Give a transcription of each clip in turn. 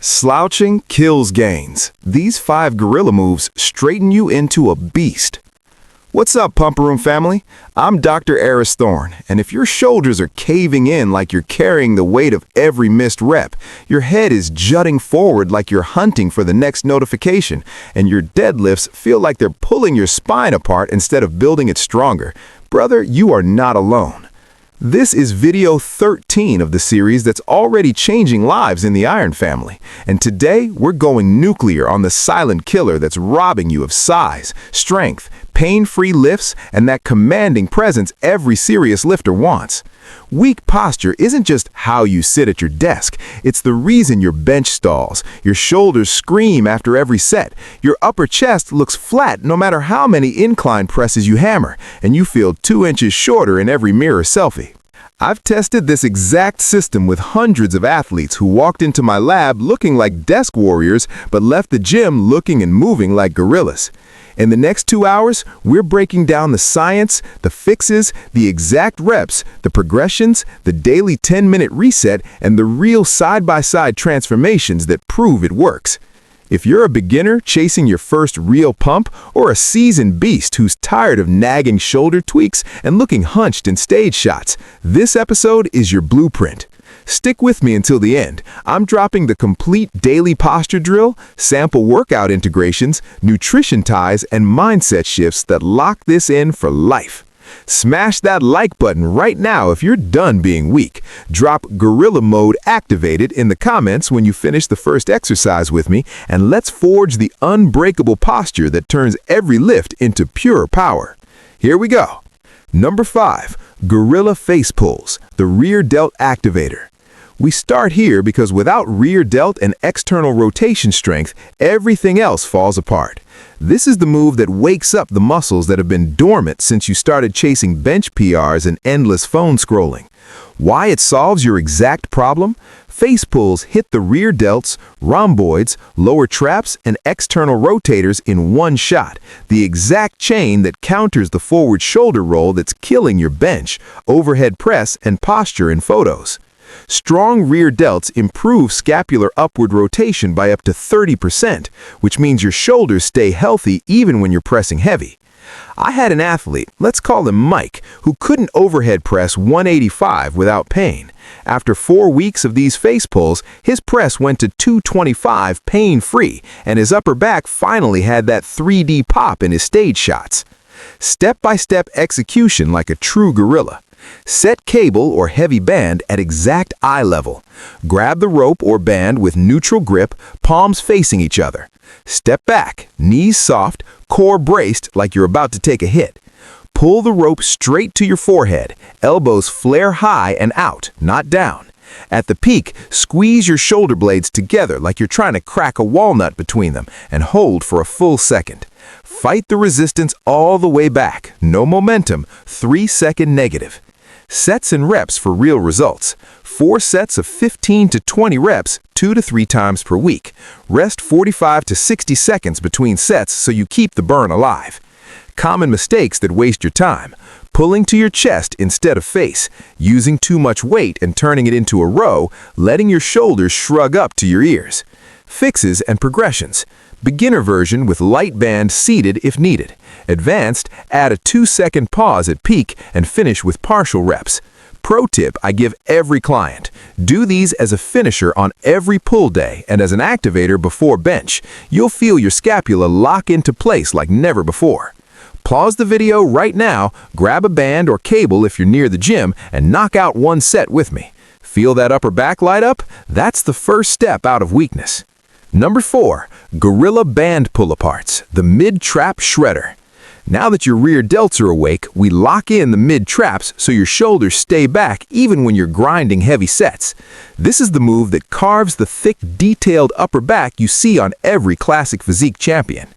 Slouching kills gains. These 5 gorilla moves straighten you into a beast. What's up, Pumper Room family? I'm Dr. Aris Thorne, and if your shoulders are caving in like you're carrying the weight of every missed rep, your head is jutting forward like you're hunting for the next notification, and your deadlifts feel like they're pulling your spine apart instead of building it stronger, brother, you are not alone. This is video 13 of the series that's already changing lives in the Iron family. And today, we're going nuclear on the silent killer that's robbing you of size, strength, pain-free lifts, and that commanding presence every serious lifter wants. Weak posture isn't just how you sit at your desk. It's the reason your bench stalls, your shoulders scream after every set, your upper chest looks flat no matter how many incline presses you hammer, and you feel 2 inches shorter in every mirror selfie. I've tested this exact system with hundreds of athletes who walked into my lab looking like desk warriors but left the gym looking and moving like gorillas. In the next 2 hours, we're breaking down the science, the fixes, the exact reps, the progressions, the daily 10-minute reset, and the real side-by-side transformations that prove it works. If you're a beginner chasing your first real pump, or a seasoned beast who's tired of nagging shoulder tweaks and looking hunched in stage shots, this episode is your blueprint. Stick with me until the end. I'm dropping the complete daily posture drill, sample workout integrations, nutrition ties, and mindset shifts that lock this in for life. Smash that like button right now if you're done being weak. Drop Gorilla Mode Activated in the comments when you finish the first exercise with me, and let's forge the unbreakable posture that turns every lift into pure power. Here we go. Number 5. Gorilla Face Pulls, the Rear Delt Activator. We start here because without rear delt and external rotation strength, everything else falls apart. This is the move that wakes up the muscles that have been dormant since you started chasing bench PRs and endless phone scrolling. Why it solves your exact problem? Face pulls hit the rear delts, rhomboids, lower traps, and external rotators in one shot, the exact chain that counters the forward shoulder roll that's killing your bench, overhead press, and posture in photos. Strong rear delts improve scapular upward rotation by up to 30%, which means your shoulders stay healthy even when you're pressing heavy. I had an athlete, let's call him Mike, who couldn't overhead press 185 without pain. After 4 weeks of these face pulls, his press went to 225 pain-free, and his upper back finally had that 3D pop in his stage shots. Step-by-step execution like a true gorilla. Set cable or heavy band at exact eye level. Grab the rope or band with neutral grip, palms facing each other. Step back, knees soft, core braced like you're about to take a hit. Pull the rope straight to your forehead, elbows flare high and out, not down. At the peak, squeeze your shoulder blades together like you're trying to crack a walnut between them and hold for a full second. Fight the resistance all the way back, no momentum, 3-second negative. Sets and reps for real results. 4 sets of 15 to 20 reps, 2 to 3 times per week. Rest 45 to 60 seconds between sets so you keep the burn alive. Common mistakes that waste your time. Pulling to your chest instead of face, using too much weight and turning it into a row, letting your shoulders shrug up to your ears. Fixes and progressions. Beginner version with light band seated if needed. Advanced, add a 2-second pause at peak and finish with partial reps. Pro tip I give every client. Do these as a finisher on every pull day and as an activator before bench. You'll feel your scapula lock into place like never before. Pause the video right now, grab a band or cable if you're near the gym, and knock out 1 set with me. Feel that upper back light up? That's the first step out of weakness. Number 4. Gorilla Band Pull-Aparts, the Mid-Trap Shredder. Now that your rear delts are awake, we lock in the mid-traps so your shoulders stay back even when you're grinding heavy sets. This is the move that carves the thick, detailed upper back you see on every classic physique champion.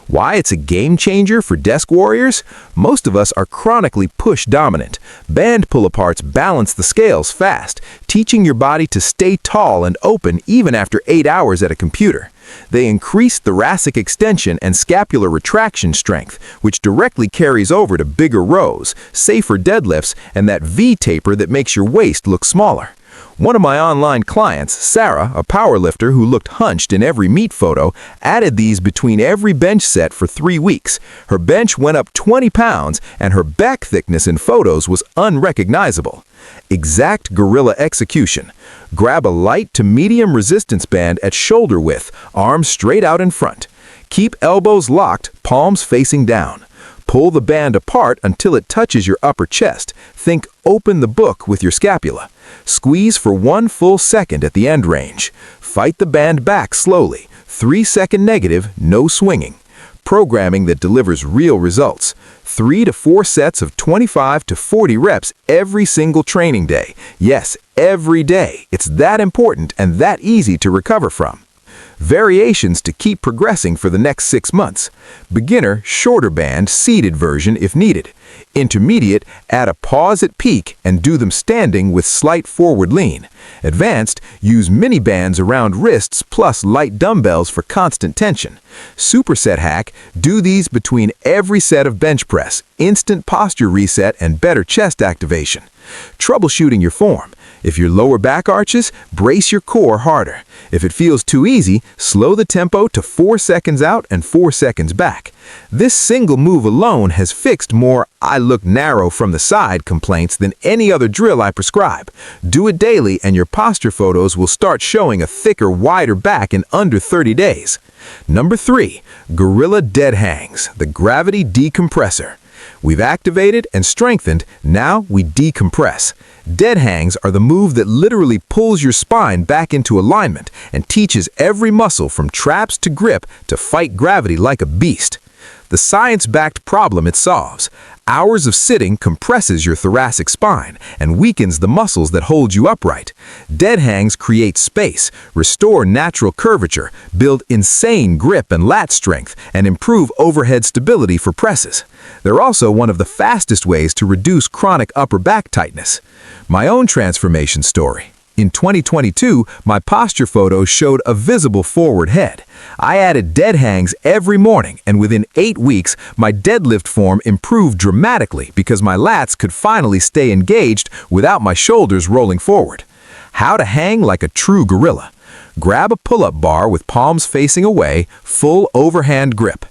Why it's a game changer for desk warriors? Most of us are chronically push dominant. Band pull-aparts balance the scales fast, teaching your body to stay tall and open even after 8 hours at a computer. They increase thoracic extension and scapular retraction strength, which directly carries over to bigger rows, safer deadlifts, and that V-taper that makes your waist look smaller. One of my online clients, Sarah, a powerlifter who looked hunched in every meet photo, added these between every bench set for 3 weeks. Her bench went up 20 pounds and her back thickness in photos was unrecognizable. Exact gorilla execution. Grab a light to medium resistance band at shoulder width, arms straight out in front. Keep elbows locked, palms facing down. Pull the band apart until it touches your upper chest. Think open the book with your scapula. Squeeze for 1 full second at the end range. Fight the band back slowly. 3-second negative, no swinging. Programming that delivers real results. 3 to 4 sets of 25 to 40 reps every single training day. Yes, every day. It's that important and that easy to recover from. Variations to keep progressing for the next 6 months. Beginner, shorter band, seated version if needed. Intermediate, add a pause at peak and do them standing with slight forward lean. Advanced, use mini bands around wrists plus light dumbbells for constant tension. Superset hack, do these between every set of bench press, instant posture reset and better chest activation. Troubleshooting your form. If your lower back arches, brace your core harder. If it feels too easy, slow the tempo to 4 seconds out and 4 seconds back. This single move alone has fixed more "I look narrow from the side" complaints than any other drill I prescribe. Do it daily and your posture photos will start showing a thicker, wider back in under 30 days. Number 3, Gorilla Dead Hangs, the Gravity Decompressor. We've activated and strengthened, now we decompress. Dead hangs are the move that literally pulls your spine back into alignment and teaches every muscle from traps to grip to fight gravity like a beast. The science-backed problem it solves. Hours of sitting compresses your thoracic spine and weakens the muscles that hold you upright. Dead hangs create space, restore natural curvature, build insane grip and lat strength, and improve overhead stability for presses. They're also one of the fastest ways to reduce chronic upper back tightness. My own transformation story. In 2022, my posture photos showed a visible forward head. I added dead hangs every morning, and within 8 weeks, my deadlift form improved dramatically because my lats could finally stay engaged without my shoulders rolling forward. How to hang like a true gorilla. Grab a pull-up bar with palms facing away, full overhand grip.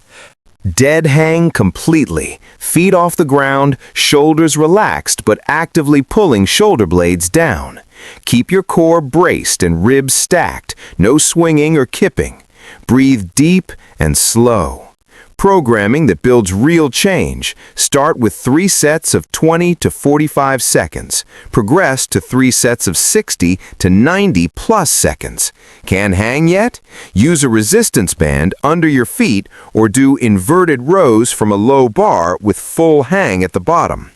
Dead hang completely, feet off the ground, shoulders relaxed but actively pulling shoulder blades down. Keep your core braced and ribs stacked, no swinging or kipping. Breathe deep and slow. Programming that builds real change. Start with 3 sets of 20 to 45 seconds. Progress to 3 sets of 60 to 90 plus seconds. Can't hang yet? Use a resistance band under your feet or do inverted rows from a low bar with full hang at the bottom.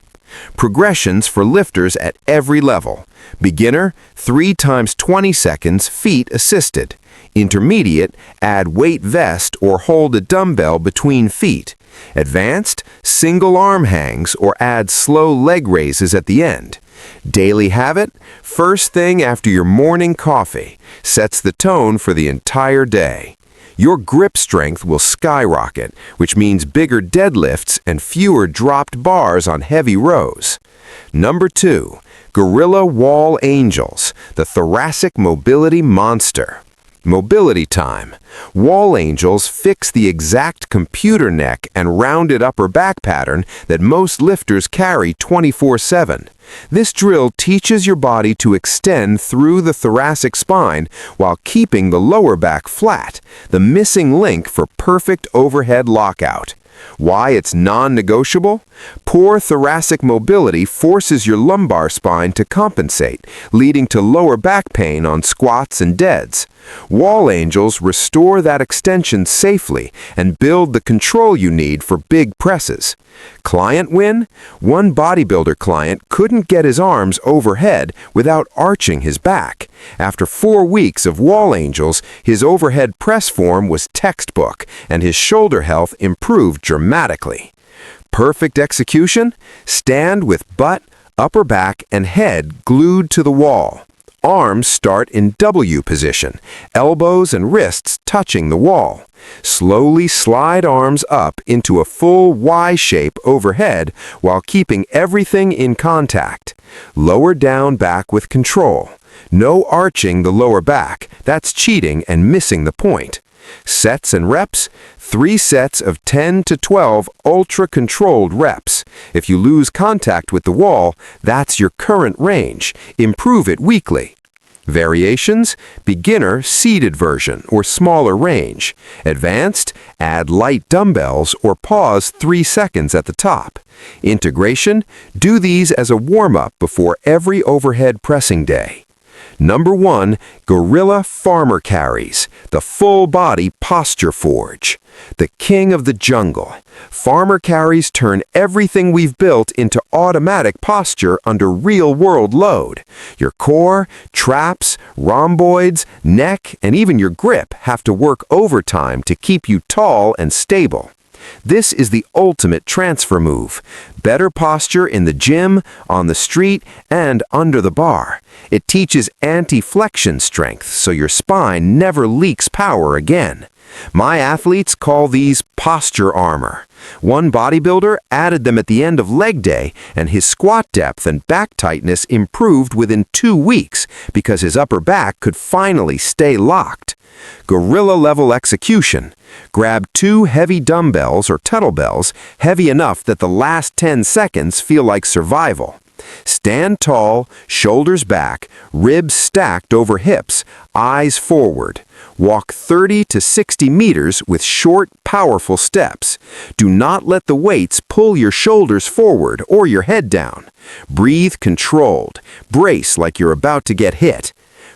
Progressions for lifters at every level. Beginner, 3 times 20 seconds, feet assisted. Intermediate, add weight vest or hold a dumbbell between feet. Advanced, single arm hangs or add slow leg raises at the end. Daily habit, first thing after your morning coffee, sets the tone for the entire day. Your grip strength will skyrocket, which means bigger deadlifts and fewer dropped bars on heavy rows. Number 2, Gorilla Wall Angels, the thoracic mobility monster. Mobility time. Wall angels fix the exact computer neck and rounded upper back pattern that most lifters carry 24/7. This drill teaches your body to extend through the thoracic spine while keeping the lower back flat, the missing link for perfect overhead lockout. Why it's non-negotiable? Poor thoracic mobility forces your lumbar spine to compensate, leading to lower back pain on squats and deads. Wall angels restore that extension safely and build the control you need for big presses. Client win? One bodybuilder client couldn't get his arms overhead without arching his back. After 4 weeks of wall angels, his overhead press form was textbook, and his shoulder health improved dramatically. Perfect execution? Stand with butt, upper back, and head glued to the wall. Arms start in W position, elbows and wrists touching the wall. Slowly slide arms up into a full Y shape overhead while keeping everything in contact. Lower down back with control. No arching the lower back, that's cheating and missing the point. Sets and reps, 3 sets of 10 to 12 ultra-controlled reps. If you lose contact with the wall, that's your current range. Improve it weekly. Variations, beginner seated version or smaller range. Advanced, add light dumbbells or pause 3 seconds at the top. Integration, do these as a warm-up before every overhead pressing day. Number 1, Gorilla Farmer Carries, the full-body posture forge. The king of the jungle. Farmer carries turn everything we've built into automatic posture under real-world load. Your core, traps, rhomboids, neck, and even your grip have to work overtime to keep you tall and stable. This is the ultimate transfer move. Better posture in the gym, on the street, and under the bar. It teaches anti-flexion strength so your spine never leaks power again. My athletes call these posture armor. One bodybuilder added them at the end of leg day, and his squat depth and back tightness improved within 2 weeks because his upper back could finally stay locked. Gorilla-level execution. Grab 2 heavy dumbbells or kettlebells, heavy enough that the last 10 seconds feel like survival. Stand tall, shoulders back, ribs stacked over hips, eyes forward. Walk 30 to 60 meters with short, powerful steps. Do not let the weights pull your shoulders forward or your head down. Breathe controlled. Brace like you're about to get hit.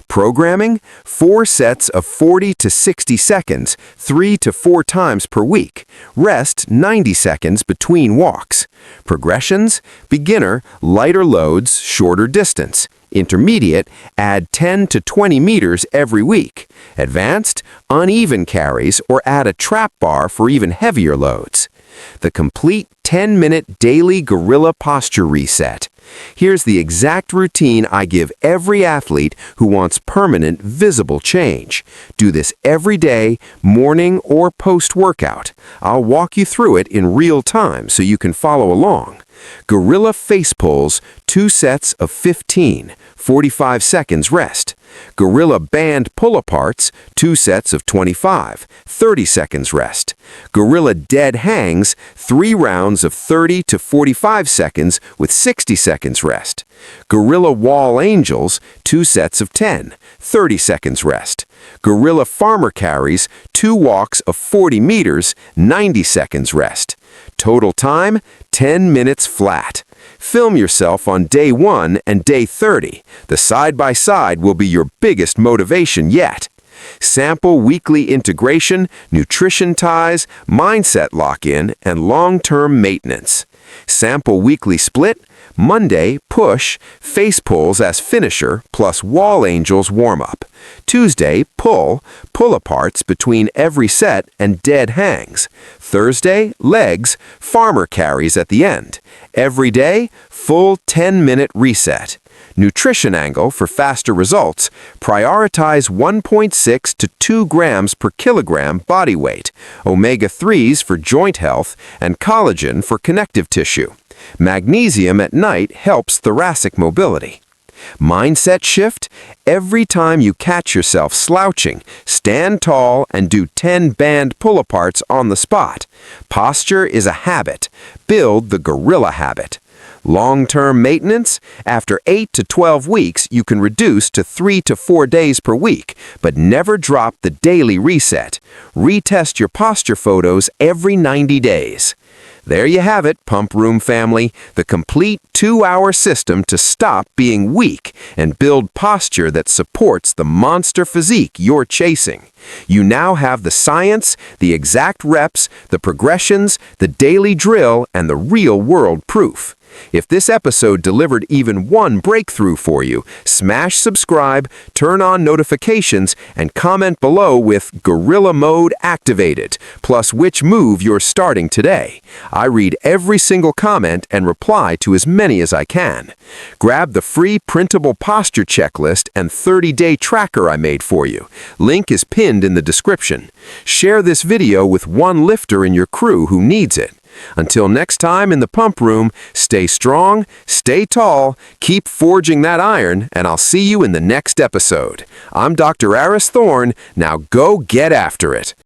Programming, 4 sets of 40 to 60 seconds, 3 to 4 times per week. Rest 90 seconds between walks. Progressions, beginner, lighter loads, shorter distance. Intermediate, add 10 to 20 meters every week. Advanced, uneven carries or add a trap bar for even heavier loads. The complete 10-minute daily gorilla posture reset. Here's the exact routine I give every athlete who wants permanent, visible change. Do this every day, morning or post-workout. I'll walk you through it in real time so you can follow along. Gorilla face pulls, 2 sets of 15, 45 seconds rest. Gorilla band pull-aparts, 2 sets of 25, 30 seconds rest. Gorilla dead hangs, 3 rounds of 30 to 45 seconds with 60 seconds rest. Gorilla wall angels, 2 sets of 10, 30 seconds rest. Gorilla farmer carries, 2 walks of 40 meters, 90 seconds rest. Total time, 10 minutes flat. Film yourself on day 1 and day 30. The side-by-side will be your biggest motivation yet. Sample weekly integration, nutrition ties, mindset lock-in, and long-term maintenance. Sample weekly split, Monday, push, face pulls as finisher plus wall angels warm-up. Tuesday, pull, pull-aparts between every set and dead hangs. Thursday, legs, farmer carries at the end. Every day, full 10-minute reset. Nutrition angle for faster results. Prioritize 1.6 to 2 grams per kilogram body weight, omega-3s for joint health, and collagen for connective tissue. Magnesium at night helps thoracic mobility. Mindset shift, every time you catch yourself slouching, stand tall and do 10 band pull-aparts on the spot. Posture is a habit. Build the gorilla habit. Long-term maintenance, after 8 to 12 weeks, you can reduce to 3 to 4 days per week, but never drop the daily reset. Retest your posture photos every 90 days. There you have it, Pump Room family, the complete 2-hour system to stop being weak and build posture that supports the monster physique you're chasing. You now have the science, the exact reps, the progressions, the daily drill, and the real-world proof. If this episode delivered even one breakthrough for you, smash subscribe, turn on notifications, and comment below with Gorilla Mode activated, plus which move you're starting today. I read every single comment and reply to as many as I can. Grab the free printable posture checklist and 30-day tracker I made for you. Link is pinned in the description. Share this video with one lifter in your crew who needs it. Until next time in the pump room, stay strong, stay tall, keep forging that iron, and I'll see you in the next episode. I'm Dr. Aris Thorne. Now go get after it.